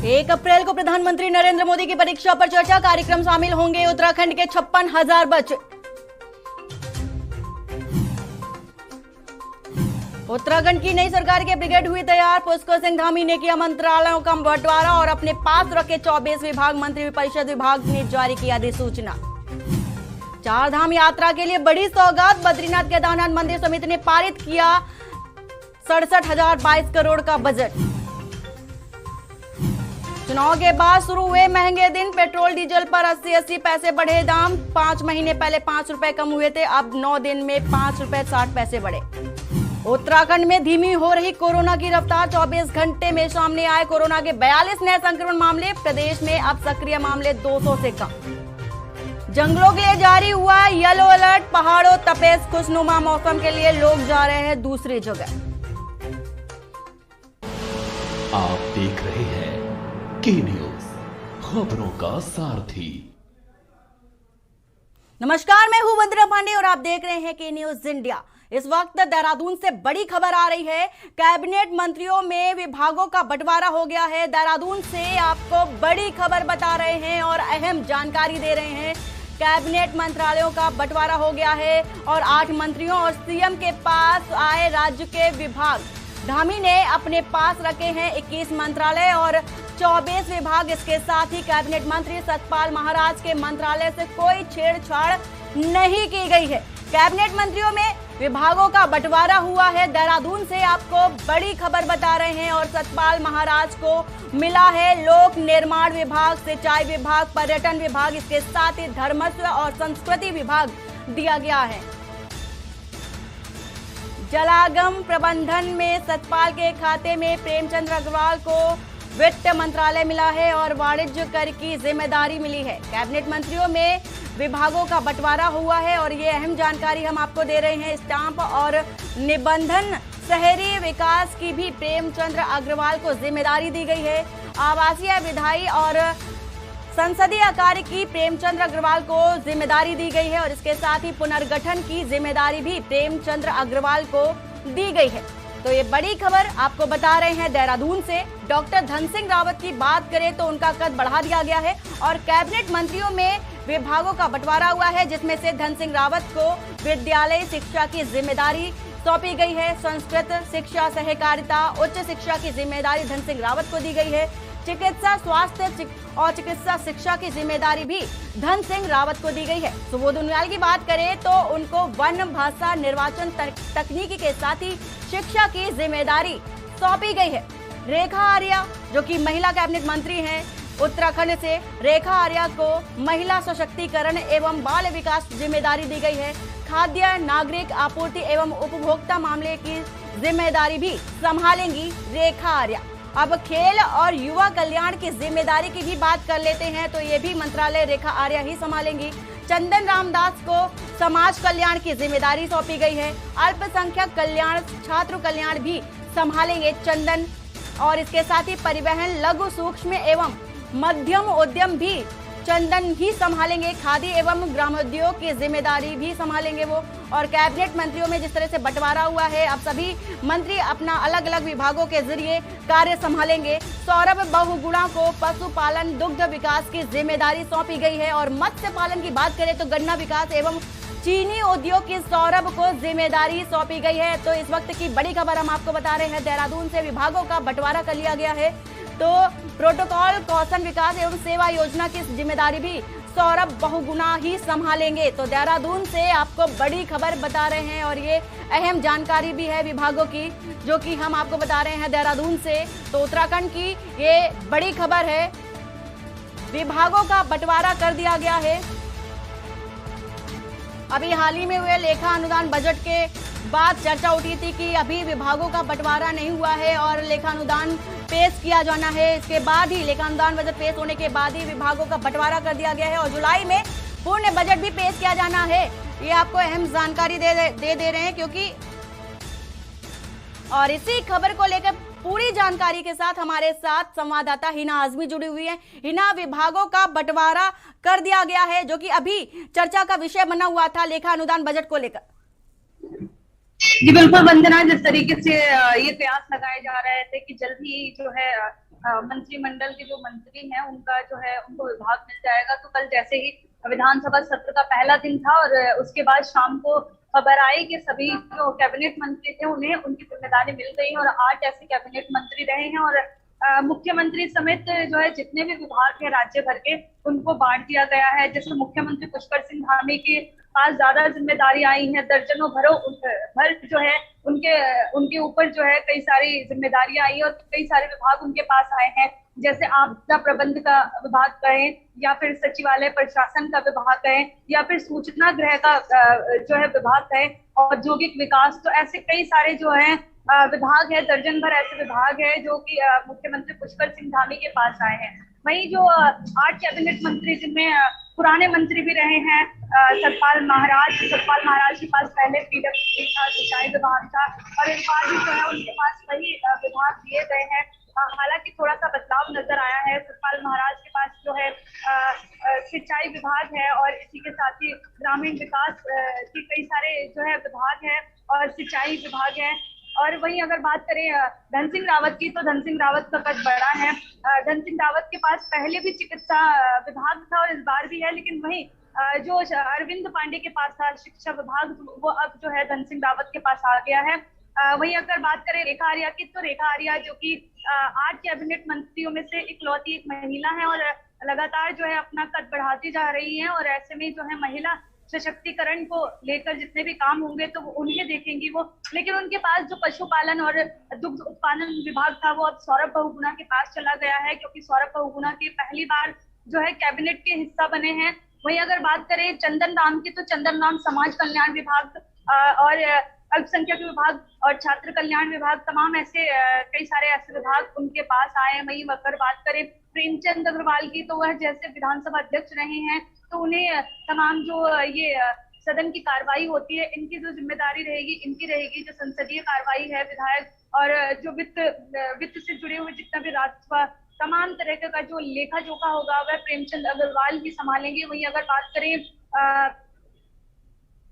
1 अप्रैल को प्रधानमंत्री नरेंद्र मोदी की परीक्षा पर चर्चा। कार्यक्रम शामिल होंगे उत्तराखंड के 56,000 बच्चे। उत्तराखंड की नई सरकार के ब्रिगेड हुई तैयार। पुष्कर सिंह धामी ने किया मंत्रालयों का बंटवारा और अपने पास रखे 24 विभाग। मंत्रिपरिषद विभाग ने जारी किया अधिसूचना। चार धाम यात्रा के लिए बड़ी सौगात। बद्रीनाथ केदारनाथ मंदिर समिति ने पारित किया 67,022 करोड़ का बजट। चुनाव के बाद शुरू हुए महंगे दिन। पेट्रोल डीजल पर 80 पैसे बढ़े दाम। 5 महीने पहले 5 रुपए कम हुए थे, अब 9 दिन में 5 रुपए 60 पैसे बढ़े। उत्तराखंड में धीमी हो रही कोरोना की रफ्तार। 24 घंटे में सामने आए कोरोना के 42 नए संक्रमण मामले। प्रदेश में अब सक्रिय मामले 200 से कम। जंगलों के लिए जारी हुआ येलो अलर्ट। पहाड़ों तपेश खुशनुमा मौसम के लिए लोग जा रहे हैं दूसरी जगह। आप देख रहे हैं के न्यूज, खबरों का सारथी। नमस्कार, मैं हूं वंदना पांडे और आप देख रहे हैं के न्यूज इंडिया। इस वक्त देहरादून से बड़ी खबर आ रही है। कैबिनेट मंत्रियों में विभागों का बंटवारा हो गया है। देहरादून से आपको बड़ी खबर बता रहे हैं और अहम जानकारी दे रहे हैं। कैबिनेट मंत्रालयों का बंटवारा हो गया है और 8 मंत्रियों और सीएम के पास आए राज्य के विभाग। धामी ने अपने पास रखे हैं 21 मंत्रालय और 24 विभाग। इसके साथ ही कैबिनेट मंत्री सतपाल महाराज के मंत्रालय से कोई छेड़छाड़ नहीं की गई है। कैबिनेट मंत्रियों में विभागों का बंटवारा हुआ है। देहरादून से आपको बड़ी खबर बता रहे हैं और सतपाल महाराज को मिला है लोक निर्माण विभाग, सिंचाई विभाग, पर्यटन विभाग, इसके साथ ही धर्मस्व और संस्कृति विभाग दिया गया है। जलागम प्रबंधन में सतपाल के खाते में प्रेमचंद अग्रवाल को वित्त मंत्रालय मिला है और वाणिज्य कर की जिम्मेदारी मिली है। कैबिनेट मंत्रियों में विभागों का बंटवारा हुआ है और ये अहम जानकारी हम आपको दे रहे हैं। स्टाम्प और निबंधन शहरी विकास की भी प्रेमचंद्र अग्रवाल को जिम्मेदारी दी गई है। आवासीय, विधायी और संसदीय कार्य की प्रेमचंद्र अग्रवाल को जिम्मेदारी दी गई है और इसके साथ ही पुनर्गठन की जिम्मेदारी भी प्रेमचंद्र अग्रवाल को दी गई है। तो ये बड़ी खबर आपको बता रहे हैं देहरादून से। डॉक्टर धन सिंह रावत की बात करें तो उनका कद बढ़ा दिया गया है और कैबिनेट मंत्रियों में विभागों का बंटवारा हुआ है, जिसमें से धन सिंह रावत को विद्यालय शिक्षा की जिम्मेदारी सौंपी गई है। संस्कृत शिक्षा, सहकारिता, उच्च शिक्षा की जिम्मेदारी धन सिंह रावत को दी गई है। चिकित्सा, स्वास्थ्य और चिकित्सा शिक्षा की जिम्मेदारी भी धन सिंह रावत को दी गई है। सुबोध उनियाल की बात करें तो उनको वन, भाषा, निर्वाचन तकनीकी के साथ ही शिक्षा की जिम्मेदारी सौंपी गई है। रेखा आर्या जो कि महिला कैबिनेट मंत्री हैं उत्तराखंड से, रेखा आर्या को महिला सशक्तिकरण एवं बाल विकास जिम्मेदारी दी गई है। खाद्य, नागरिक आपूर्ति एवं उपभोक्ता मामले की जिम्मेदारी भी संभालेंगी रेखा आर्या। अब खेल और युवा कल्याण की जिम्मेदारी की भी बात कर लेते हैं तो ये भी मंत्रालय रेखा आर्या ही संभालेंगी। चंदन रामदास को समाज कल्याण की जिम्मेदारी सौंपी गई है। अल्पसंख्यक कल्याण, छात्र कल्याण भी संभालेंगे चंदन और इसके साथ ही परिवहन, लघु, सूक्ष्म एवं मध्यम उद्यम भी चंदन ही संभालेंगे। खादी एवं ग्रामोद्योग की जिम्मेदारी भी संभालेंगे वो। और कैबिनेट मंत्रियों में जिस तरह से बंटवारा हुआ है, अब सभी मंत्री अपना अलग अलग विभागों के जरिए कार्य संभालेंगे। सौरभ बहुगुणा को पशुपालन, दुग्ध विकास की जिम्मेदारी सौंपी गई है और मत्स्य पालन की बात करें तो गन्ना विकास एवं चीनी उद्योग की सौरभ को जिम्मेदारी सौंपी गई है। तो इस वक्त की बड़ी खबर हम आपको बता रहे हैं, देहरादून से विभागों का बंटवारा कर लिया गया है। तो प्रोटोकॉल, कौशल विकास एवं सेवा योजना की जिम्मेदारी भी सौरभ बहुगुणा ही संभालेंगे। तो देहरादून से आपको बड़ी खबर बता रहे हैं और ये अहम जानकारी भी है विभागों की जो कि हम आपको बता रहे हैं देहरादून से। तो उत्तराखंड की ये बड़ी खबर है, विभागों का बंटवारा कर दिया गया है। अभी हाल ही में हुए लेखा अनुदान बजट के बाद चर्चा उठी थी कि अभी विभागों का बंटवारा नहीं हुआ है और लेखा अनुदान पेश किया जाना है। इसके बाद ही लेखा अनुदान बजट पेश होने के बाद ही विभागों का बंटवारा कर दिया गया है और जुलाई में पूर्ण बजट भी पेश किया जाना है। ये आपको अहम जानकारी दे रहे हैं क्योंकि और इसी खबर को लेकर पूरी जानकारी के साथ हमारे साथ संवाददाता हिना आजमी जुड़ी हुई है। हिना, विभागों का बंटवारा कर दिया गया है जो कि अभी चर्चा का विषय बना हुआ था लेखा अनुदान बजट को लेकर। जी बिल्कुल वंदना, जिस तरीके से ये प्रयास लगाए जा रहे थे कि जल्द ही जो है मंत्रिमंडल के जो मंत्री हैं उनका जो है उनको विभाग मिल जाएगा। तो कल जैसे ही विधानसभा सत्र का पहला दिन था और उसके बाद शाम को खबर आई कि सभी जो कैबिनेट मंत्री थे उन्हें उनकी जिम्मेदारी मिल गई और 8 ऐसे कैबिनेट मंत्री रहे हैं और मुख्यमंत्री समेत जो है जितने भी विभाग है राज्य भर के उनको बांट दिया गया है। जैसे मुख्यमंत्री पुष्कर सिंह धामी के पास ज्यादा जिम्मेदारी आई है, दर्जनों भर जो है उनके ऊपर जो है कई सारी जिम्मेदारियां आई और कई सारे विभाग उनके पास आए हैं। जैसे आपदा प्रबंध का विभाग कहें या फिर सचिवालय प्रशासन का विभाग कहें या फिर सूचना गृह का जो है विभाग है, औद्योगिक विकास, तो ऐसे कई सारे जो है विभाग है, दर्जन भर ऐसे विभाग है जो कि मुख्यमंत्री पुष्कर सिंह धामी के पास आए हैं। वहीं जो 8 कैबिनेट मंत्री जिनमें पुराने मंत्री भी रहे हैं, सतपाल महाराज के पास पहले पीडब्ल्यूडी था, सिंचाई विभाग था और इस बार भी जो है उनके पास वही विभाग दिए गए हैं। हालांकि थोड़ा सा बदलाव नजर आया है। सतपाल महाराज के पास जो है सिंचाई विभाग है और इसी के साथ ही ग्रामीण विकास के कई सारे जो है विभाग है और सिंचाई विभाग है। और वहीं अगर बात करें धन सिंह रावत की, तो धन सिंह रावत का कद बड़ा है। धन सिंह रावत के पास पहले भी चिकित्सा विभाग था और इस बार भी है, लेकिन वहीं जो अरविंद पांडे के पास था शिक्षा विभाग, वो अब जो है धन सिंह रावत के पास आ गया है। वहीं अगर बात करें रेखा आर्या की, तो रेखा आर्या जो कि 8 कैबिनेट मंत्रियों में से इकलौती एक महिला है और लगातार जो है अपना कद बढ़ाती जा रही है और ऐसे में जो है महिला सशक्तिकरण को लेकर जितने भी काम होंगे तो उन्हें देखेंगी वो। लेकिन उनके पास जो पशुपालन और दुग्ध उत्पादन विभाग था वो अब सौरभ बहुगुणा के पास चला गया है, क्योंकि सौरभ बहुगुणा के पहली बार जो है कैबिनेट के हिस्सा बने हैं। वहीं अगर बात करें चंदन राम की, तो चंदन राम समाज कल्याण विभाग और अल्पसंख्यक विभाग और छात्र कल्याण विभाग, तमाम ऐसे कई सारे ऐसे विभाग उनके पास आए। वहीं अगर बात करें प्रेमचंद अग्रवाल की, तो वह जैसे विधानसभा अध्यक्ष रहे हैं तो उन्हें तमाम जो ये सदन की कार्रवाई होती है इनकी जो जिम्मेदारी रहेगी इनकी रहेगी। जो संसदीय कार्रवाई है, विधायक और जो वित्त से जुड़े हुए जितना भी राजस्व तमाम तरह का जो लेखा जोखा होगा वह प्रेमचंद अग्रवाल ही संभालेंगे। वहीं अगर बात करें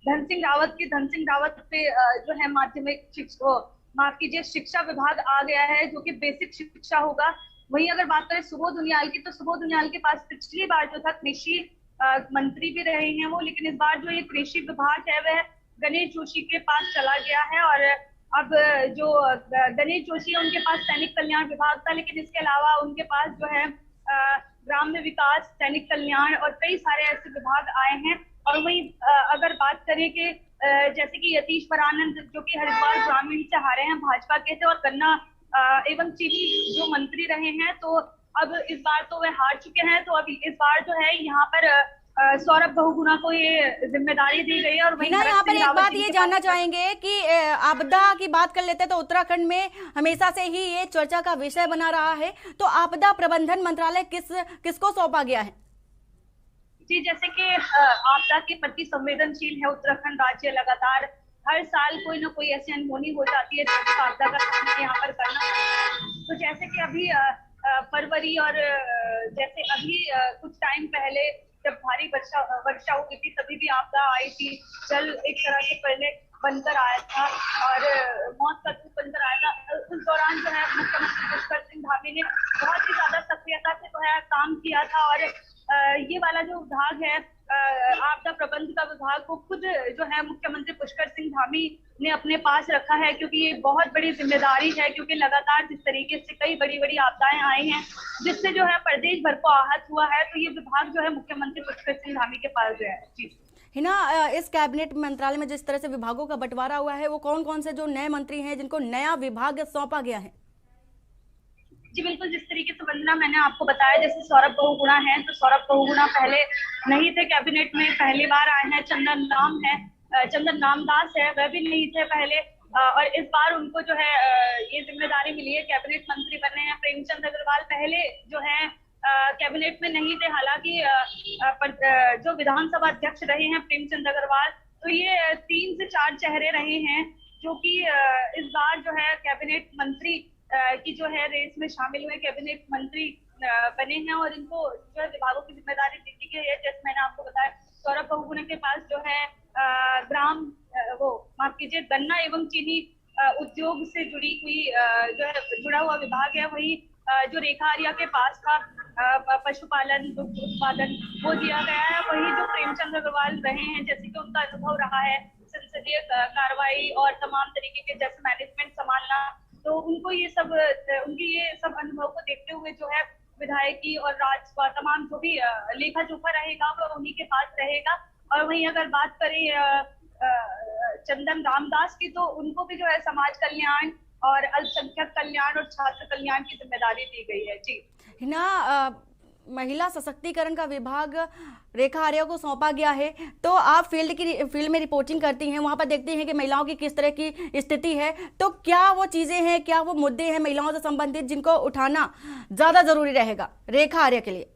धन सिंह रावत पे जो है माध्यमिक शिक्षा विभाग आ गया है जो कि बेसिक शिक्षा होगा। वहीं अगर बात करें सुबोध उनियाल की, तो सुबोध उनियाल के पास पिछली बार जो था कृषि मंत्री भी रहे हैं वो, लेकिन इस बार जो ये कृषि विभाग है वह गणेश जोशी के पास चला गया है और अब जो गणेश जोशी है उनके पास सैनिक कल्याण विभाग था, लेकिन इसके अलावा उनके पास जो है ग्राम्य विकास, सैनिक कल्याण और कई सारे ऐसे विभाग आए हैं। और वहीं अगर बात करें कि जैसे कि यतीश्वर आनंद जो कि हरिद्वार ग्रामीण से हारे हैं भाजपा के थे और गन्ना एवं चीनी जो मंत्री रहे हैं, तो अब इस बार तो वह हार चुके हैं, तो अभी इस बार जो है यहाँ पर सौरभ बहुगुणा को ये जिम्मेदारी दी गई है। और वहीं यहाँ पर एक बात ये जानना चाहेंगे कि आपदा की बात कर लेते हैं तो उत्तराखंड में हमेशा से ही ये चर्चा का विषय बना रहा है, तो आपदा प्रबंधन मंत्रालय किसको सौंपा गया है? जी, जैसे कि आपदा के प्रति संवेदनशील है उत्तराखंड राज्य, लगातार हर साल कोई ना कोई ऐसी अनहोनी हो जाती है जिसको आपदा का सामना यहाँ पर करना। तो जैसे कि अभी फरवरी और जैसे अभी कुछ टाइम पहले जब भारी वर्षा हुई थी तभी भी आपदा आई थी। जल एक तरह से पहले बनकर आया था और मौत का रूप बनकर आया था। उस दौरान जो है मुख्यमंत्री पुष्कर सिंह धामी ने बहुत ही ज्यादा सक्रियता से जो है काम किया था और ये वाला जो विभाग है आपदा प्रबंध का विभाग को खुद जो है मुख्यमंत्री पुष्कर सिंह धामी ने अपने पास रखा है, क्योंकि ये बहुत बड़ी जिम्मेदारी है। क्योंकि लगातार जिस तरीके से कई बड़ी बड़ी आपदाएं आई हैं जिससे जो है प्रदेश भर को आहत हुआ है, तो ये विभाग जो है मुख्यमंत्री पुष्कर सिंह धामी के पास जो है। जी हिना, इस कैबिनेट मंत्रालय में जिस तरह से विभागों का बंटवारा हुआ है वो कौन कौन से जो नए मंत्री हैं जिनको नया विभाग सौंपा गया है? जी बिल्कुल, जिस तरीके से वंदना मैंने आपको बताया, जैसे सौरभ बहुगुणा है तो सौरभ बहुगुणा पहले नहीं थे कैबिनेट में, पहली बार आए हैं। चंदन रामदास है, वह भी नहीं थे पहले और इस बार उनको जो है ये जिम्मेदारी मिली है, कैबिनेट मंत्री बने हैं। प्रेमचंद अग्रवाल पहले जो है कैबिनेट में नहीं थे, हालांकि जो विधानसभा अध्यक्ष रहे हैं प्रेमचंद अग्रवाल, तो ये 3 से 4 चेहरे रहे हैं जो कि इस बार जो है कैबिनेट मंत्री की जो है रेस में शामिल हुए, कैबिनेट मंत्री बने हैं और इनको जो है विभागों की जिम्मेदारी दी गई है। जैसे मैंने आपको बताया सौरभ बहुगुणा के पास जो है गन्ना एवं चीनी उद्योग से जुड़ी हुई जो है जुड़ा हुआ विभाग है। वही जो रेखा आर्या के पास था पशुपालन, दुग्ध उत्पादन, वो दिया गया है। वही जो प्रेमचंद अग्रवाल रहे हैं, जैसे कि उनका अनुभव रहा है संसदीय कार्रवाई और तमाम तरीके के जैसे मैनेजमेंट संभालना, तो उनको ये सब उनके ये सब अनुभव को देखते हुए जो है विधायकी और राजसभा तमाम जो भी लेखा जोखा रहेगा वो उन्हीं के पास रहेगा। और वहीं अगर बात करें चंदन रामदास की, तो उनको भी जो है समाज कल्याण और अल्पसंख्यक कल्याण और छात्र कल्याण की जिम्मेदारी दी गई है। जी हिना, महिला सशक्तिकरण का विभाग रेखा आर्या को सौंपा गया है, तो आप फील्ड में रिपोर्टिंग करती हैं, वहां पर देखती हैं कि महिलाओं की किस तरह की स्थिति है, तो क्या वो चीजें हैं, क्या वो मुद्दे हैं महिलाओं से संबंधित जिनको उठाना ज्यादा जरूरी रहेगा रेखा आर्या के लिए?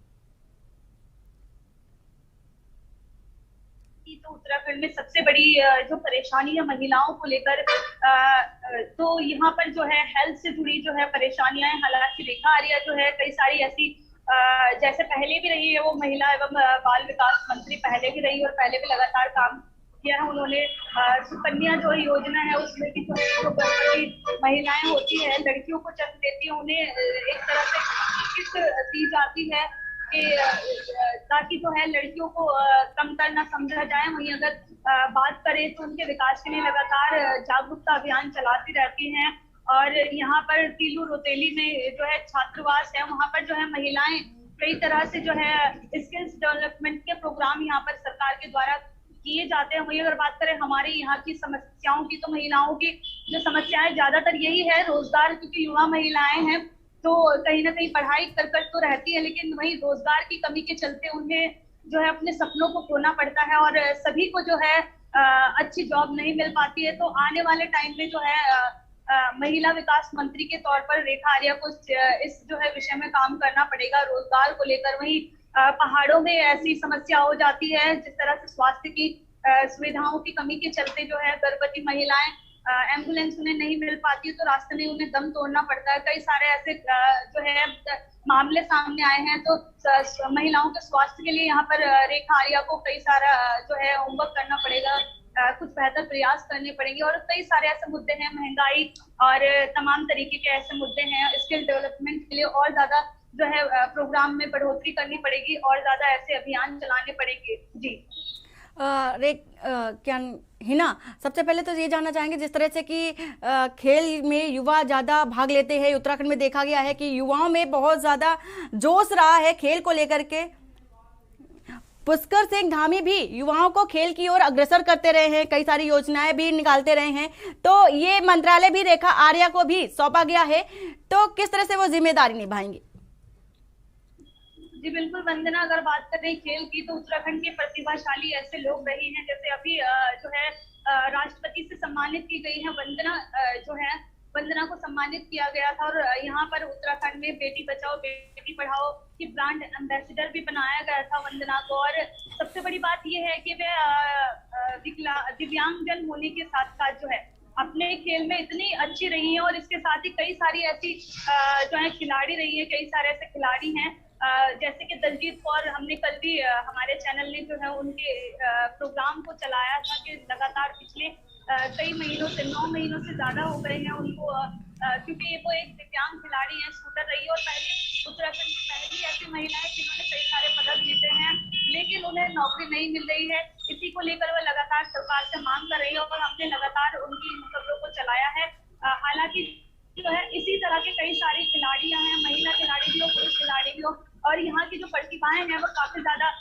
तो उत्तराखंड में सबसे बड़ी जो परेशानी है महिलाओं को लेकर, तो यहाँ पर जो है हेल्थ से जुड़ी जो है परेशानियां हैं। हालांकि रेखा आर्या जो है कई सारी ऐसी जैसे पहले भी रही है, वो महिला एवं बाल विकास मंत्री पहले भी रही और पहले भी लगातार काम किया है उन्होंने। सुकन्या जो योजना है उसमें भी जो गर्भवती महिलाएं होती है, लड़कियों को जन्म देती है, उन्हें एक तरह से किट दी जाती है कि ताकि जो है लड़कियों को कमतर न समझा जाए। वहीं अगर बात करें तो उनके विकास के लिए लगातार जागरूकता अभियान चलाती रहती हैं। और यहाँ पर तीलू रोतेली में जो है छात्रावास है, वहाँ पर जो है महिलाएं कई तरह से जो है स्किल्स डेवलपमेंट के प्रोग्राम यहाँ पर सरकार के द्वारा किए जाते हैं। वही अगर बात करें हमारे यहाँ की समस्याओं की, तो महिलाओं की जो समस्याएं ज्यादातर यही है रोजगार, क्योंकि युवा महिलाएं हैं तो कहीं ना कहीं पढ़ाई कर तो रहती है, लेकिन वही रोजगार की कमी के चलते उन्हें जो है अपने सपनों को खोना पड़ता है और सभी को जो है अच्छी जॉब नहीं मिल पाती है। तो आने वाले टाइम में जो है महिला विकास मंत्री के तौर पर रेखा आर्या को इस जो है विषय में काम करना पड़ेगा रोजगार को लेकर। वहीं पहाड़ों में ऐसी समस्या हो जाती है जिस तरह से स्वास्थ्य की सुविधाओं की कमी के चलते जो है गर्भवती महिलाएं एम्बुलेंस उन्हें नहीं मिल पाती है, तो रास्ते में उन्हें दम तोड़ना पड़ता है। कई सारे ऐसे जो है मामले सामने आए हैं, तो महिलाओं के स्वास्थ्य के लिए यहाँ पर रेखा आर्या को कई सारा जो है होमवर्क करना पड़ेगा, कुछ बेहतर प्रयास करने पड़ेंगे। और कई सारे ऐसे मुद्दे हैं, महंगाई और तमाम तरीके के ऐसे मुद्दे हैं। स्किल डेवलपमेंट के लिए और ज्यादा जो है प्रोग्राम में बढ़ोतरी करनी पड़ेगी और ज्यादा ऐसे अभियान चलाने पड़ेंगे। जी क्या हिना, सबसे पहले तो ये जानना चाहेंगे, जिस तरह से कि खेल में युवा ज़्यादा भाग लेते हैं, उत्तराखंड में देखा गया है कि युवाओं में बहुत ज़्यादा जोश रहा है खेल को लेकर के। पुष्कर सिंह धामी भी युवाओं को खेल की ओर अग्रसर करते रहे हैं, कई सारी योजनाएं भी निकालते रहे हैं, तो ये मंत्रालय भी रेखा आर्या को भी सौंपा गया है, तो किस तरह से वो जिम्मेदारी निभाएंगी? जी बिल्कुल वंदना, अगर बात करें खेल की, तो उत्तराखंड के प्रतिभाशाली ऐसे लोग रहे हैं, जैसे अभी जो है राष्ट्रपति से सम्मानित की गई है वंदना, जो है वंदना को सम्मानित किया गया था। और यहाँ पर उत्तराखंड में बेटी बचाओ बेटी पढ़ाओ की ब्रांड एम्बेसडर भी बनाया गया था वंदना को। और सबसे बड़ी बात यह है कि वे दिव्यांगजन होने के साथ साथ जो है अपने खेल में इतनी अच्छी रही है, और इसके साथ ही कई सारी ऐसी जो है खिलाड़ी रही है, कई सारे ऐसे खिलाड़ी हैं जैसे कि दलजीत कौर। हमने कल भी हमारे चैनल ने जो है उनके प्रोग्राम को चलाया था कि लगातार पिछले कई महीनों से 9 महीनों से ज्यादा हो गए हैं उनको, क्योंकि वो एक दिव्यांग खिलाड़ी है, शूटर रही है और पहले उत्तराखंड की पहली ऐसी महिला है जिन्होंने कई सारे पदक जीते हैं, लेकिन उन्हें नौकरी नहीं मिल रही है। इसी को लेकर वह लगातार सरकार से मांग कर रही है और हमने लगातार उनकी मुकदमों को चलाया है। हालांकि जो है इसी तरह के कई सारी खिलाड़ियां हैं, महिला खिलाड़ी भी हो, पुरुष खिलाड़ी भी हो, और यहाँ की जो प्रतिभाएं हैं वो काफी ज्यादा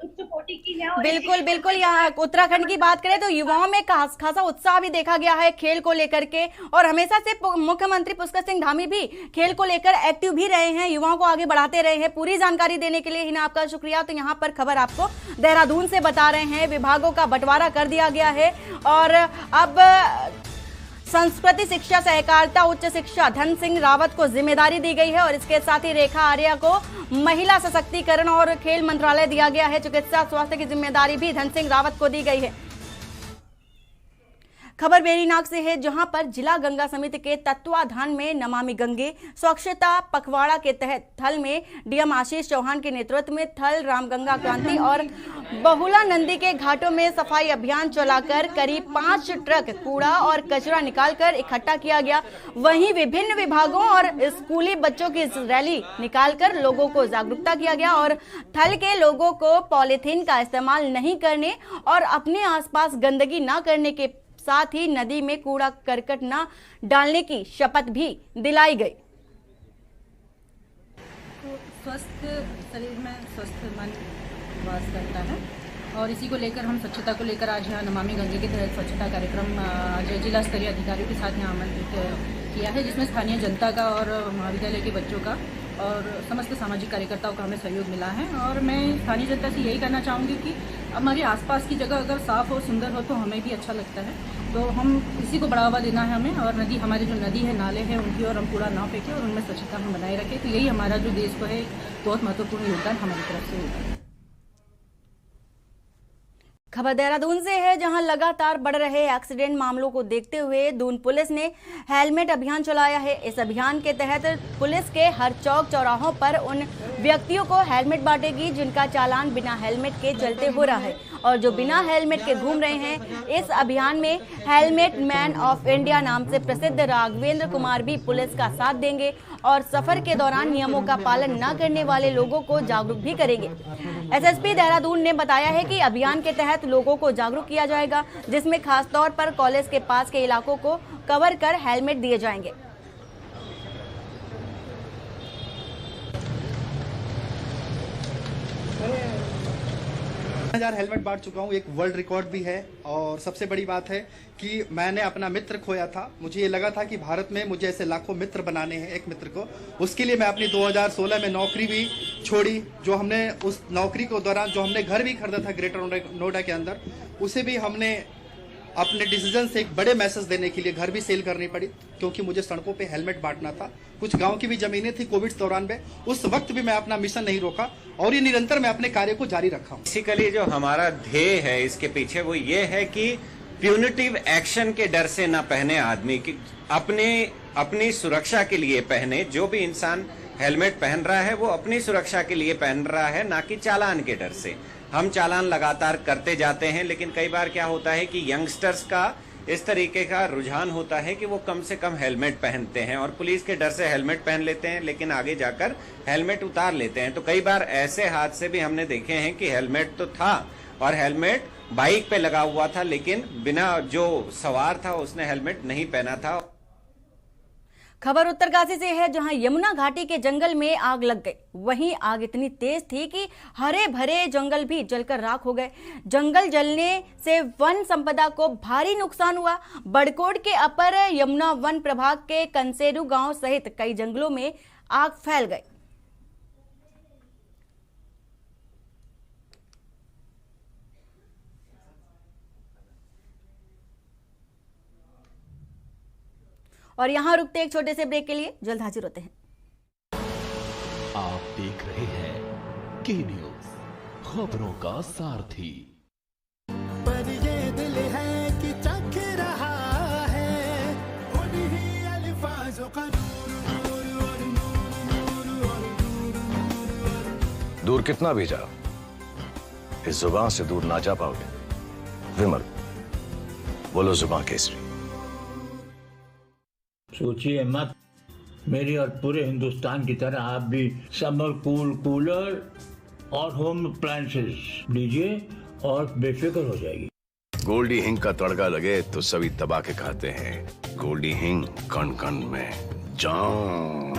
उच्च कोटि की है। बिल्कुल बिल्कुल, यहाँ उत्तराखंड की बात करें तो युवाओं में खासा उत्साह भी देखा गया है खेल को लेकर के, और हमेशा से मुख्यमंत्री पुष्कर सिंह धामी भी खेल को लेकर एक्टिव भी रहे हैं, युवाओं को आगे बढ़ाते रहे हैं। पूरी जानकारी देने के लिए हिना आपका शुक्रिया। तो यहाँ पर खबर आपको देहरादून से बता रहे हैं, विभागों का बंटवारा कर दिया गया है और अब संस्कृति शिक्षा सहकारिता उच्च शिक्षा धन सिंह रावत को जिम्मेदारी दी गई है, और इसके साथ ही रेखा आर्या को महिला सशक्तिकरण और खेल मंत्रालय दिया गया है। चिकित्सा स्वास्थ्य की जिम्मेदारी भी धन सिंह रावत को दी गई है। खबर बेरीनाग से है, जहां पर जिला गंगा समिति के तत्वाधान में नमामि गंगे स्वच्छता पखवाड़ा के तहत थल में डीएम आशीष चौहान के नेतृत्व में थल, रामगंगा क्रांति और बहुला नंदी के घाटों में सफाई अभियान चलाकर करीब 5 ट्रक कूड़ा और कचरा निकालकर इकट्ठा किया गया। वहीं विभिन्न विभागों और स्कूली बच्चों की रैली निकालकर लोगों को जागरूकता किया गया और थल के लोगों को पॉलीथीन का इस्तेमाल नहीं करने और अपने आसपास गंदगी न करने के साथ ही नदी में कूड़ा करकट न डालने की शपथ भी दिलाई गई। तो स्वस्थ शरीर में स्वस्थ मन वास करता है और इसी को लेकर हम स्वच्छता को लेकर आज यहाँ नमामि गंगे के तहत स्वच्छता कार्यक्रम आज जिला स्तरीय अधिकारियों के साथ यहाँ आमंत्रित किया है, जिसमें स्थानीय जनता का और महाविद्यालय के बच्चों का और समस्त सामाजिक कार्यकर्ताओं का हमें सहयोग मिला है। और मैं स्थानीय जनता से यही कहना चाहूँगी कि हमारे आसपास की जगह अगर साफ़ और सुंदर हो तो हमें भी अच्छा लगता है, तो हम इसी को बढ़ावा देना है हमें। और नदी, हमारे जो नदी है, नाले हैं, उनकी ओर हम कूड़ा ना फेंकें और उनमें स्वच्छता हम बनाए रखें। तो यही हमारा जो देश को है बहुत महत्वपूर्ण योगदान हमारी तरफ से होगा। खबर देहरादून से है, जहां लगातार बढ़ रहे एक्सीडेंट मामलों को देखते हुए दून पुलिस ने हेलमेट अभियान चलाया है। इस अभियान के तहत पुलिस के हर चौक चौराहों पर उन व्यक्तियों को हेलमेट बांटेगी जिनका चालान बिना हेलमेट के चलते हो रहा है और जो बिना हेलमेट के घूम रहे हैं। इस अभियान में हेलमेट मैन ऑफ इंडिया नाम से प्रसिद्ध राघवेंद्र कुमार भी पुलिस का साथ देंगे और सफर के दौरान नियमों का पालन न करने वाले लोगों को जागरूक भी करेंगे। एसएसपी देहरादून ने बताया है कि अभियान के तहत लोगों को जागरूक किया जाएगा, जिसमें खास तौर पर कॉलेज के पास के इलाकों को कवर कर हेलमेट दिए जाएंगे। हजार हेलमेट बांट चुका हूँ, एक वर्ल्ड रिकॉर्ड भी है। और सबसे बड़ी बात है कि मैंने अपना मित्र खोया था। मुझे ये लगा था कि भारत में मुझे ऐसे लाखों मित्र बनाने हैं एक मित्र को। उसके लिए मैं अपनी 2016 में नौकरी भी छोड़ी। जो हमने उस नौकरी के दौरान जो हमने घर भी खरीदा था ग्रेटर नोएडा के अंदर, उसे भी हमने अपने डिसीजन से एक बड़े मैसेज देने के लिए घर भी सेल करनी पड़ी, क्योंकि मुझे सड़कों पे हेलमेट बांटना था। कुछ गांव की भी जमीनें थी कोविड दौरान में, उस वक्त भी मैं अपना मिशन नहीं रोका और ये निरंतर मैं अपने कार्य को जारी रखा हूँ। बेसिकली जो हमारा ध्येय है इसके पीछे वो ये है कि प्यूनिटिव एक्शन के डर से ना पहने आदमी की, अपनी सुरक्षा के लिए पहने। जो भी इंसान हेलमेट पहन रहा है वो अपनी सुरक्षा के लिए पहन रहा है, ना कि चालान के डर से। हम चालान लगातार करते जाते हैं, लेकिन कई बार क्या होता है कि यंगस्टर्स का इस तरीके का रुझान होता है कि वो कम से कम हेलमेट पहनते हैं और पुलिस के डर से हेलमेट पहन लेते हैं, लेकिन आगे जाकर हेलमेट उतार लेते हैं। तो कई बार ऐसे हादसे भी हमने देखे हैं कि हेलमेट तो था और हेलमेट बाइक पे लगा हुआ था, लेकिन बिना जो सवार था उसने हेलमेट नहीं पहना था। खबर उत्तरकाशी से है, जहां यमुना घाटी के जंगल में आग लग गई। वहीं आग इतनी तेज थी कि हरे भरे जंगल भी जलकर राख हो गए। जंगल जलने से वन संपदा को भारी नुकसान हुआ। बड़कोट के अपर यमुना वन प्रभाग के कंसेरू गांव सहित कई जंगलों में आग फैल गई। और यहां रुकते एक छोटे से ब्रेक के लिए, जल्द हाजिर होते हैं। आप देख रहे हैं के न्यूज, खबरों का सारथी। पर ये दिल है कि चख रहा है उन्हीं अल्फाजों का दूर कितना भी जाओ, इस जुबान से दूर ना जा पाओगे। विमल, बोलो जुबान केसरी। सोचिए मत, मेरी और पूरे हिंदुस्तान की तरह आप भी समर कूलर और होम अप्लायंसेस लीजिए और बेफिक्र हो जाएगी। गोल्डी हिंग का तड़का लगे तो सभी दबा के खाते हैं। गोल्डी हिंग, कण कण में जान।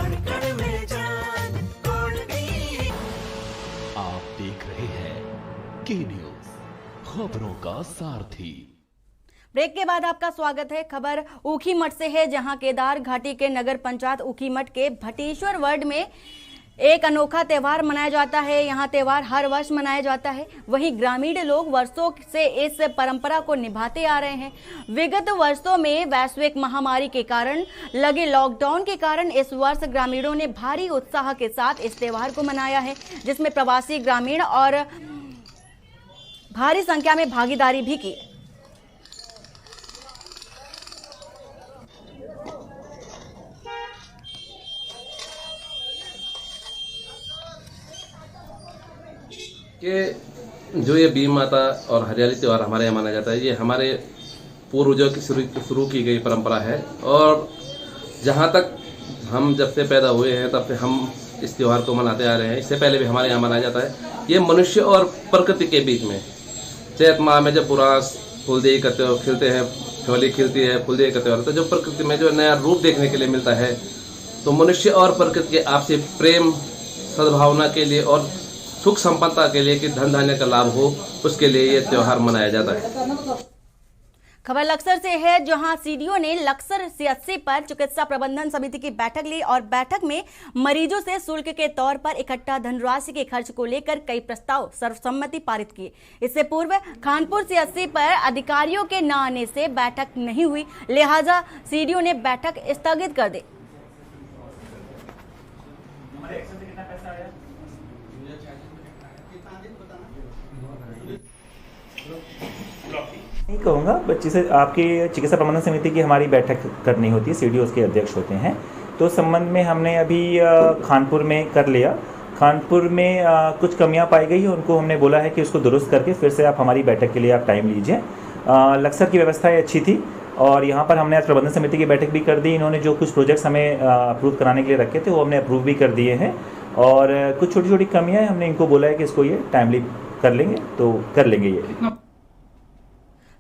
आप देख रहे हैं के न्यूज, खबरों का सारथी। ब्रेक के बाद आपका स्वागत है। खबर ऊखीमठ से है, जहां केदार घाटी के नगर पंचायत ऊखीमठ के भटेश्वर वार्ड में एक अनोखा त्यौहार मनाया जाता है। यहां त्यौहार हर वर्ष मनाया जाता है। वहीं ग्रामीण लोग वर्षों से इस परंपरा को निभाते आ रहे हैं। विगत वर्षों में वैश्विक महामारी के कारण लगे लॉकडाउन के कारण इस वर्ष ग्रामीणों ने भारी उत्साह के साथ इस त्यौहार को मनाया है, जिसमें प्रवासी ग्रामीण और भारी संख्या में भागीदारी भी की। कि जो ये बीम माता और हरियाली त्यौहार हमारे यहाँ मनाया जाता है, ये हमारे पूर्वजों की शुरू की गई परंपरा है और जहाँ तक हम जब से पैदा हुए हैं तब से हम इस त्यौहार को मनाते आ रहे हैं। इससे पहले भी हमारे यहाँ मनाया जाता है। ये मनुष्य और प्रकृति के बीच में चैत माह में जब पूरा फूलदेही का त्योहार खिलते हैं, होली खिलती है, फूलदेही का त्योहार, तो जो प्रकृति में जो नया रूप देखने के लिए मिलता है, तो मनुष्य और प्रकृति के आपसी प्रेम सद्भावना के लिए और सुख संपन्नता के लिए कि धन धान्य का लाभ हो, उसके लिए ये त्योहार मनाया जाता है। खबर लक्सर से है, जहां सीडीओ ने लक्सर सीएचसी पर चिकित्सा प्रबंधन समिति की बैठक ली और बैठक में मरीजों से शुल्क के तौर पर इकट्ठा धनराशि के खर्च को लेकर कई प्रस्ताव सर्वसम्मति पारित किए। इससे पूर्व खानपुर सीएचसी पर अधिकारियों के न आने से बैठक नहीं हुई, लिहाजा सीडीओ ने बैठक स्थगित कर दी। नहीं कहूँगा, बच्चे से आपकी चिकित्सा प्रबंधन समिति की हमारी बैठक करनी होती है, सीडीओ उसके अध्यक्ष होते हैं। तो संबंध में हमने अभी खानपुर में कर लिया। खानपुर में कुछ कमियां पाई गई है, उनको हमने बोला है कि उसको दुरुस्त करके फिर से आप हमारी बैठक के लिए आप टाइम लीजिए। लक्सर की व्यवस्थाएं अच्छी थी और यहाँ पर हमने आज प्रबंधन समिति की बैठक भी कर दी। इन्होंने जो कुछ प्रोजेक्ट्स हमें अप्रूव कराने के लिए रखे थे वो हमने अप्रूव भी कर दिए हैं और कुछ छोटी छोटी कमियाँ हैं, हमने इनको बोला है कि इसको ये टाइमली कर लेंगे, तो कर लेंगे ये।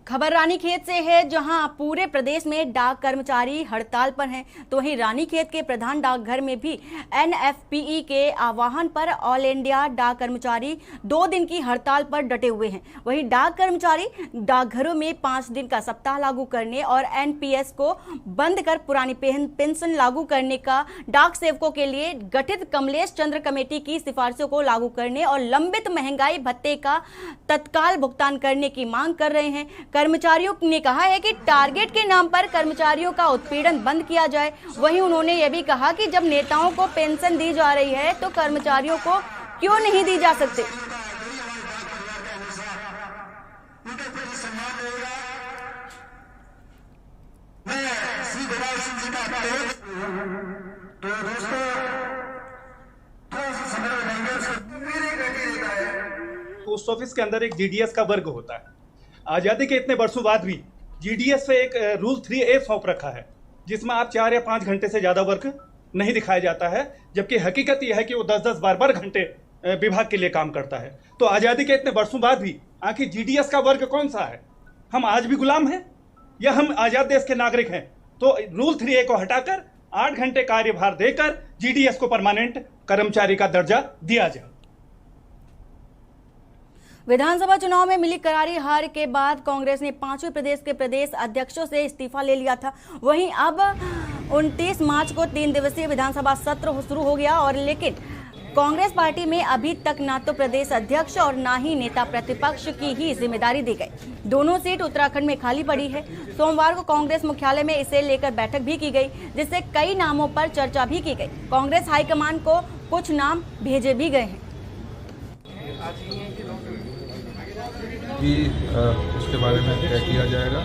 खबर रानीखेत से है, जहां पूरे प्रदेश में डाक कर्मचारी हड़ताल पर हैं, तो वहीं रानीखेत के प्रधान डाकघर में भी एनएफपीई के आह्वान पर ऑल इंडिया डाक कर्मचारी 2 दिन की हड़ताल पर डटे हुए हैं। वहीं डाक कर्मचारी डाकघरों में 5 दिन का सप्ताह लागू करने और एनपीएस को बंद कर पुरानी पेंशन लागू करने का डाक सेवकों के लिए गठित कमलेश चंद्र कमेटी की सिफारिशों को लागू करने और लंबित महंगाई भत्ते का तत्काल भुगतान करने की मांग कर रहे हैं। कर्मचारियों ने कहा है कि टारगेट के नाम पर कर्मचारियों का उत्पीड़न बंद किया जाए। वहीं उन्होंने यह भी कहा कि जब नेताओं को पेंशन दी जा रही है तो कर्मचारियों को क्यों नहीं दी जा सकती। पोस्ट ऑफिस के अंदर एक जीडीएस का वर्ग होता है। आजादी के इतने वर्षों बाद भी जीडीएस पे एक रूल 3A सौंप रखा है, जिसमें आप 4 या 5 घंटे से ज्यादा वर्क नहीं दिखाया जाता है, जबकि हकीकत यह है कि वो 10-10, 12-12 घंटे विभाग के लिए काम करता है। तो आजादी के इतने वर्षों बाद भी आखिर जीडीएस का वर्ग कौन सा है? हम आज भी गुलाम हैं या हम आजाद देश के नागरिक हैं? तो रूल 3A को हटाकर 8 घंटे कार्यभार देकर जीडीएस को परमानेंट कर्मचारी का दर्जा दिया जाए। विधानसभा चुनाव में मिली करारी हार के बाद कांग्रेस ने 5वें प्रदेश के प्रदेश अध्यक्षों से इस्तीफा ले लिया था। वहीं अब 29 मार्च को 3 दिवसीय विधानसभा सत्र शुरू हो गया और लेकिन कांग्रेस पार्टी में अभी तक ना तो प्रदेश अध्यक्ष और ना ही नेता प्रतिपक्ष की ही जिम्मेदारी दी गई। दोनों सीट उत्तराखंड में खाली पड़ी है। सोमवार को कांग्रेस मुख्यालय में इसे लेकर बैठक भी की गई, जिससे कई नामों पर चर्चा भी की गई। कांग्रेस हाईकमान को कुछ नाम भेजे भी गए हैं कि उसके बारे में तय किया जाएगा।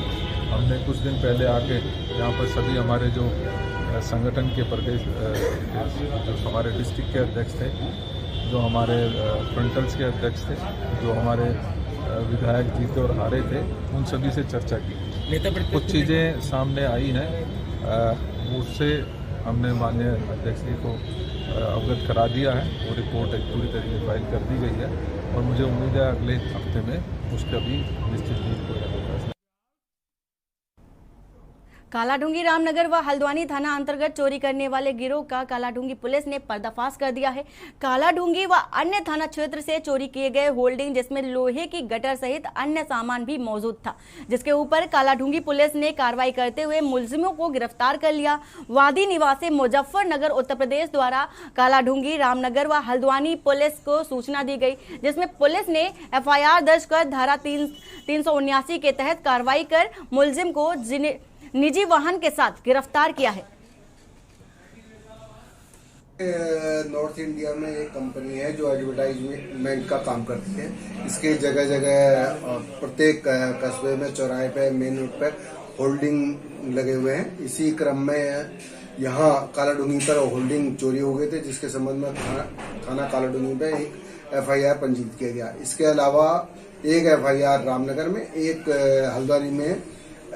हमने कुछ दिन पहले आके यहाँ पर सभी हमारे जो संगठन के प्रदेश जो हमारे डिस्ट्रिक्ट के अध्यक्ष थे, जो हमारे फ्रंटल्स के अध्यक्ष थे, जो हमारे विधायक जीते और हारे थे, उन सभी से चर्चा की। कुछ चीज़ें सामने आई हैं, उससे हमने माननीय अध्यक्ष जी को अवगत करा दिया है। वो रिपोर्ट एक पूरी तरीके फाइल कर दी गई है और मुझे उम्मीद है अगले हफ्ते में उसका भी निश्चित रूप से। कालाढूंगी रामनगर व हल्द्वानी थाना अंतर्गत चोरी करने वाले गिरोह का कालाढूंगी पुलिस ने पर्दाफाश कर दिया है। कालाढूंगी व अन्य थाना क्षेत्र से चोरी किए गए होल्डिंग, जिसमें लोहे की गटर सहित अन्य सामान भी मौजूद था, जिसके ऊपर कालाढूंगी पुलिस ने कार्रवाई करते हुए मुलजिमों को गिरफ्तार कर लिया। वादी निवासी मुजफ्फरनगर उत्तर प्रदेश द्वारा कालाढूंगी रामनगर व हल्द्वानी पुलिस को सूचना दी गई, जिसमें पुलिस ने FIR दर्ज कर धारा 379 के तहत कार्रवाई कर मुलजिम को निजी वाहन के साथ गिरफ्तार किया है। नॉर्थ इंडिया में एक कंपनी है जो एडवर्टाइजमेंट का काम करती है। इसके जगह जगह प्रत्येक कस्बे में, चौराहे पे, मेन रोड पे होल्डिंग लगे हुए हैं। इसी क्रम में यहाँ कालाडूंगी पर होल्डिंग चोरी हो गए थे, जिसके संबंध में थाना कालाडूंगी पे एक FIR पंजीकृत किया गया। इसके अलावा एक FIR रामनगर में, एक हल्द्वानी में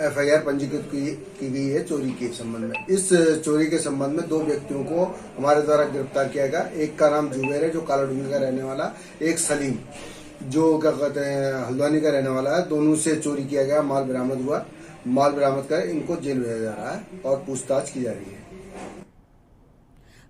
FIR पंजीकृत की गई है चोरी के संबंध में। इस चोरी के संबंध में 2 व्यक्तियों को हमारे द्वारा गिरफ्तार किया गया। एक का नाम जुबैर है जो कालाडूंगी का रहने वाला, एक सलीम जो क्या कहते हैं हल्द्वानी का रहने वाला है। दोनों से चोरी किया गया, माल बरामद हुआ। माल बरामद कर इनको जेल भेजा जा रहा है और पूछताछ की जा रही है।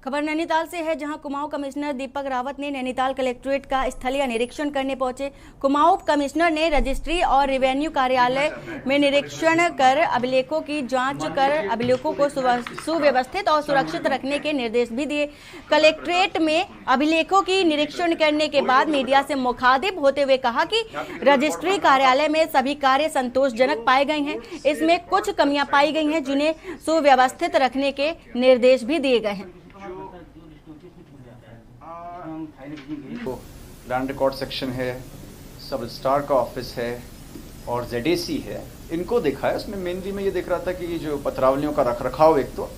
खबर नैनीताल से है, जहां कुमाऊं कमिश्नर दीपक रावत ने नैनीताल कलेक्ट्रेट का स्थलीय निरीक्षण करने पहुंचे। कुमाऊं कमिश्नर ने रजिस्ट्री और रेवेन्यू कार्यालय में निरीक्षण कर अभिलेखों की जांच कर अभिलेखों को सुव्यवस्थित और सुरक्षित रखने के निर्देश भी दिए। कलेक्ट्रेट में अभिलेखों की निरीक्षण करने के बाद मीडिया से मुखातिब होते हुए कहा कि रजिस्ट्री कार्यालय में सभी कार्य संतोषजनक पाए गए हैं। इसमें कुछ कमियां पाई गई हैं जिन्हें सुव्यवस्थित रखने के निर्देश भी दिए गए हैं। लैंड रिकॉर्ड सेक्शन है, सब रजिस्ट्रार का ऑफिस है और ZAC है, इनको देखा है। उसमें मेनली मैं ये देख रहा था कि जो पत्रावलियों का रख रखाव एक तो,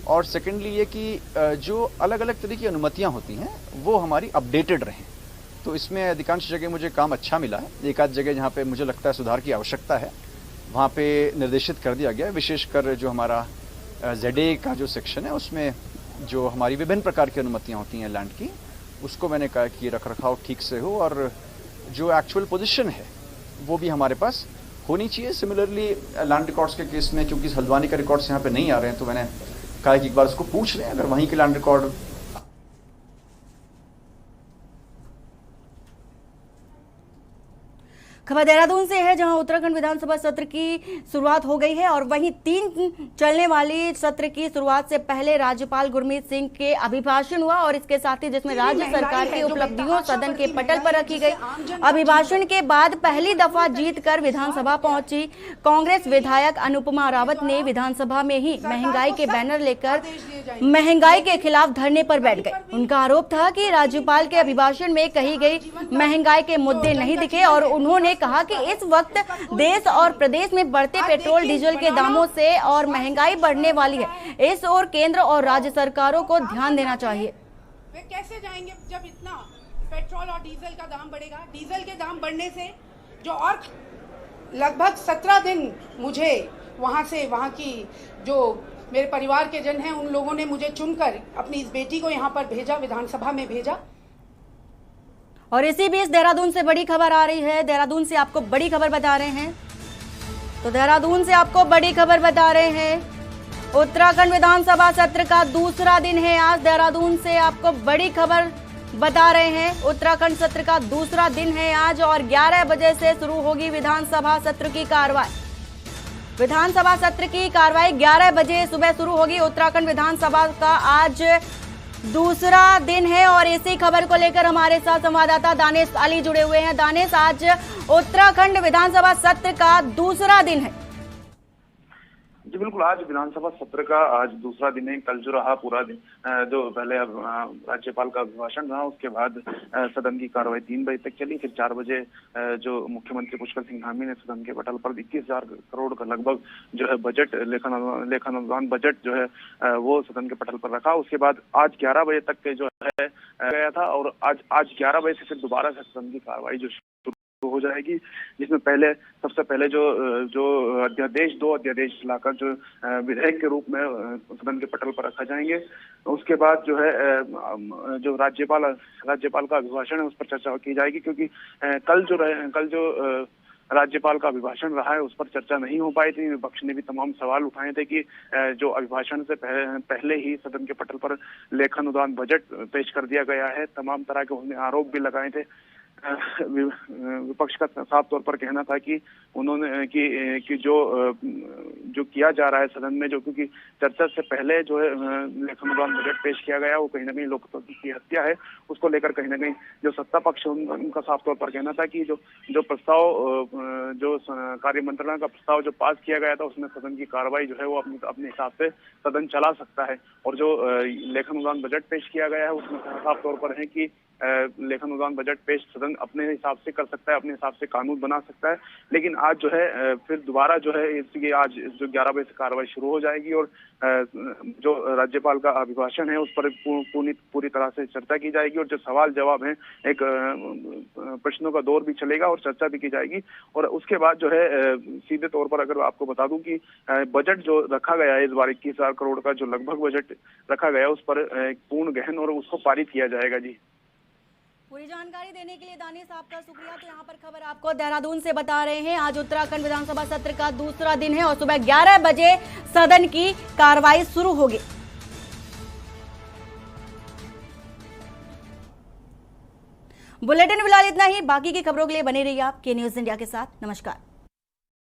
और सेकेंडली ये कि जो अलग अलग तरह की अनुमतियाँ होती हैं वो हमारी अपडेटेड रहें। तो इसमें अधिकांश जगह मुझे काम अच्छा मिला है। एक आध जगह जहाँ पे मुझे लगता है सुधार की आवश्यकता है वहाँ पे निर्देशित कर दिया गया है। विशेषकर जो हमारा ZA का जो सेक्शन है उसमें जो हमारी विभिन्न प्रकार की अनुमतियाँ होती हैं लैंड की, उसको मैंने कहा कि रख रखाव ठीक से हो और जो एक्चुअल पोजीशन है वो भी हमारे पास होनी चाहिए। सिमिलरली लैंड रिकॉर्ड्स के केस में क्योंकि हल्द्वानी के रिकॉर्ड्स यहाँ पे नहीं आ रहे हैं तो मैंने कहा कि एक बार उसको पूछ लें, अगर वहीं के लैंड रिकॉर्ड। खबर देहरादून से है, जहां उत्तराखंड विधानसभा सत्र की शुरुआत हो गई है और वहीं 3 चलने वाली सत्र की शुरुआत से पहले राज्यपाल गुरमीत सिंह के अभिभाषण हुआ और इसके साथ ही जिसमें राज्य सरकार की उपलब्धियों सदन के पटल पर रखी गई। अभिभाषण के बाद पहली दफा जीतकर विधानसभा पहुंची कांग्रेस विधायक अनुपमा रावत ने विधानसभा में ही महंगाई के बैनर लेकर महंगाई के खिलाफ धरने पर बैठ गए। उनका आरोप था कि राज्यपाल के अभिभाषण में कही गई महंगाई के मुद्दे नहीं दिखे और उन्होंने कहा कि इस वक्त देश और प्रदेश में बढ़ते पेट्रोल डीजल के दामों से और महंगाई बढ़ने वाली है। इस ओर केंद्र और राज्य सरकारों को ध्यान देना चाहिए। वे कैसे जाएंगे जब इतना पेट्रोल और डीजल का दाम बढ़ेगा? डीजल के दाम बढ़ने से जो और लगभग 17 दिन मुझे वहाँ की जो मेरे परिवार के जन हैं उन लोगों ने मुझे चुनकर अपनी इस बेटी को यहाँ पर भेजा, विधानसभा में भेजा। और इसी बीच देहरादून से बड़ी खबर आ रही है। देहरादून से आपको बड़ी खबर बता रहे हैं, तो देहरादून से आपको बड़ी खबर बता रहे हैं। उत्तराखंड विधानसभा सत्र का दूसरा दिन है आज। देहरादून से आपको बड़ी खबर बता रहे हैं। उत्तराखंड सत्र का दूसरा दिन है आज और 11 बजे से शुरू होगी विधानसभा सत्र की कार्रवाई। विधानसभा सत्र की कार्रवाई 11 बजे सुबह शुरू होगी। उत्तराखंड विधानसभा का आज दूसरा दिन है और इसी खबर को लेकर हमारे साथ संवाददाता दानिश अली जुड़े हुए हैं। दानिश, आज उत्तराखंड विधानसभा सत्र का दूसरा दिन है। जी बिल्कुल, आज विधानसभा सत्र का आज दूसरा दिन है। कल जो रहा पूरा दिन, जो पहले राज्यपाल का अभिभाषण रहा, उसके बाद सदन की कार्रवाई 3 बजे तक चली। फिर 4 बजे जो मुख्यमंत्री पुष्कर सिंह धामी ने सदन के पटल पर 21,000 करोड़ का लगभग जो है बजट लेखन अनुदान बजट जो है वो सदन के पटल पर रखा। उसके बाद आज 11 बजे तक के जो है गया था और आज 11 बजे से फिर दोबारा से सदन की कार्रवाई जो हो जाएगी, जिसमें सबसे पहले जो अध्यादेश 2 अध्यादेश लाकर जो विधेयक के रूप में सदन के पटल पर रखा जाएंगे। उसके बाद जो है जो राज्यपाल का अभिभाषण है उस पर चर्चा की जाएगी, क्योंकि कल जो राज्यपाल का अभिभाषण रहा है उस पर चर्चा नहीं हो पाई थी। विपक्ष ने भी तमाम सवाल उठाए थे कि जो अभिभाषण से पहले ही सदन के पटल पर लेखन अनुदान बजट पेश कर दिया गया है। तमाम तरह के उन्होंने आरोप भी लगाए थे। विपक्ष का साफ तौर पर कहना था कि उन्होंने कि जो किया जा रहा है सदन में, जो क्योंकि चर्चा से पहले जो है लेखन अनुदान बजट पेश किया गया वो कहीं ना कहीं लोकतंत्र की हत्या है। उसको लेकर कहीं ना कहीं जो सत्ता पक्ष उनका साफ तौर पर कहना था कि जो प्रस्ताव जो कार्य मंत्रणा का प्रस्ताव जो पास किया गया था उसमें सदन की कार्रवाई जो है वो अपने हिसाब से सदन चला सकता है, और जो लेखन अनुदान बजट पेश किया गया है उसमें साफ तौर पर है कि लेखन अनुदान बजट पेश सदन सदन अपने हिसाब से कर सकता है, अपने हिसाब से कानून बना सकता है। लेकिन आज जो है फिर दोबारा जो है इसकी आज जो 11 बजे से कार्रवाई शुरू हो जाएगी और जो राज्यपाल का अभिभाषण है उस पर पूरी तरह से चर्चा की जाएगी और जो सवाल जवाब है एक प्रश्नों का दौर भी चलेगा और चर्चा भी की जाएगी। और उसके बाद जो है सीधे तौर पर अगर आपको बता दूं कि बजट जो रखा गया है इस बार 21,000 करोड़ का जो लगभग बजट रखा गया है उस पर पूर्ण गहन और उसको पारित किया जाएगा। जी, पूरी जानकारी देने के लिए दानिश साहब का शुक्रिया। तो यहाँ पर खबर आपको देहरादून से बता रहे हैं, आज उत्तराखंड विधानसभा सत्र का दूसरा दिन है और सुबह 11 बजे सदन की कार्रवाई शुरू होगी। बुलेटिन फिलहाल इतना ही, बाकी की खबरों के लिए बने रहिए आप के न्यूज इंडिया के साथ। नमस्कार।